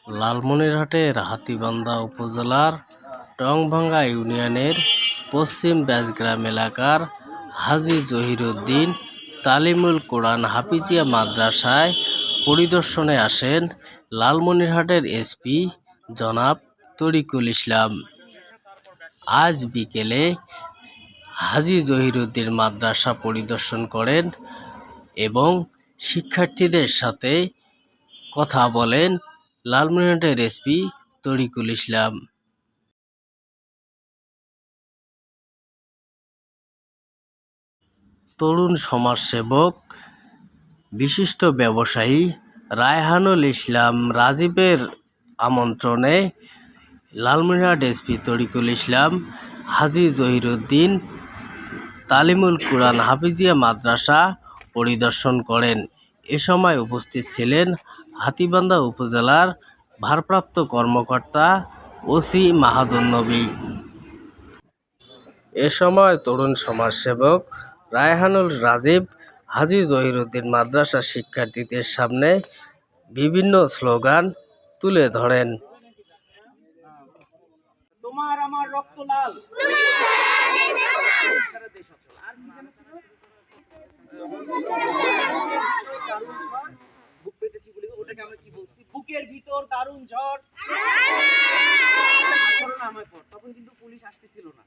লালমনিরহাটের হাতীবান্ধা উপজেলার টংভাঙ্গা ইউনিয়নের পশ্চিম বেজগ্রাম এলাকার হাজী জহিরুদ্দিন তালিমুল কোরআন হাফিজিয়া মাদ্রাসায় পরিদর্শনে আসেন লালমনিরহাটের এসপি জনাব তরিকুল ইসলাম। আজ বিকেলে হাজী জহিরুদ্দিন মাদ্রাসা পরিদর্শন করেন এবং শিক্ষার্থীদের সাথে কথা বলেন লালমনিরহাটের এসপি তরিকুল ইসলাম। তরুণ সমাজসেবক বিশিষ্ট ব্যবসায়ী রায়হানুল ইসলাম রাজীবের আমন্ত্রণে লালমনিরহাট এসপি তরিকুল ইসলাম হাজী জহিরুদ্দিন তালিমুল কোরআন হাফিজিয়া মাদ্রাসা পরিদর্শন করেন। এ সময় উপস্থিত ছিলেন হাতীবান্ধা উপজেলার ভারপ্রাপ্ত কর্মকর্তা ওসি মাহাদুর নবী। এ সময় তরুণ সমাজসেবক রায়হানুল রাজীব হাজী জহিরুদ্দিন মাদ্রাসার শিক্ষার্থীদের সামনে বিভিন্ন স্লোগান তুলে ধরেন। তোমার আমার রক্ত লাল, বুক পেতেছি বলে ওটাকে আমরা কি বলছি, বুকের ভিতর দারুণ ঝড়। তখন কিন্তু পুলিশ আসতেছিল না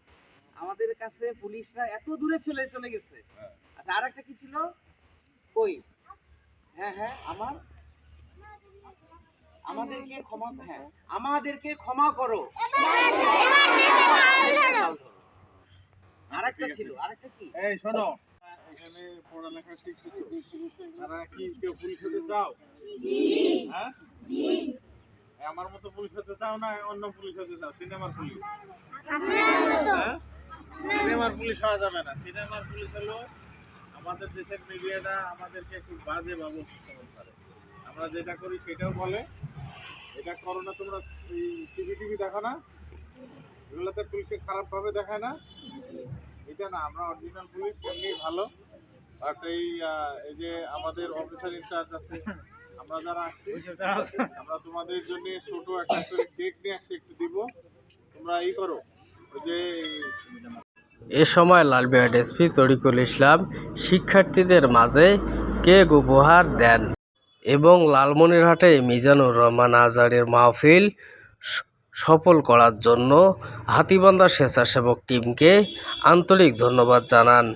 আমাদের কাছে, পুলিশরা এত দূরে চলে গেছে। আচ্ছা, আর একটা কি ছিল, কই, হ্যাঁ আমাদেরকে ক্ষমা করো। আরেকটা ছিল, আরেকটা কি, এই শোনো, এখানে পড়ালেখা শিখছো, তারা কি কেউ পুলিশ হতে চাও? হ্যাঁ, আমার মতো পুলিশ হতে চাও না অন্য পুলিশ হতে চাও? সিনেমার পুলিশ? সিনেমার পুলিশ হওয়া যাবে না। সিনেমার পুলিশ হলো আমাদের দেশের মিডিয়াটা আমাদেরকে খুব বাজে ভাবে উপস্থাপন করে। আমরা যেটা করি সেটাও বলে এটা করো না, তোমরা টিভি দেখো না, এগুলোতে পুলিশে খারাপ ভাবে দেখায় না, এটা না। আমরা অরিজিনাল পুলিশ এমনি ভালো। বাট এই যে আমাদের অফিসার ইনচার্জ আছে, আমরা যারা আসছি আমরা তোমাদের জন্য ছোট একটা করে কেক নিয়ে আসছি, একটু দিব, তোমরা করো। ওই যে এ সময় লালমনিরহাট এসপি তরিকুল ইসলাম শিক্ষার্থীদের মাঝে কেক উপহার দেন এবং লালমনিরহাটে মিজানুর রহমান আজহারের মাহফিল সফল করার জন্য হাতীবান্ধা স্বেচ্ছাসেবক টিমকে আন্তরিক ধন্যবাদ জানান।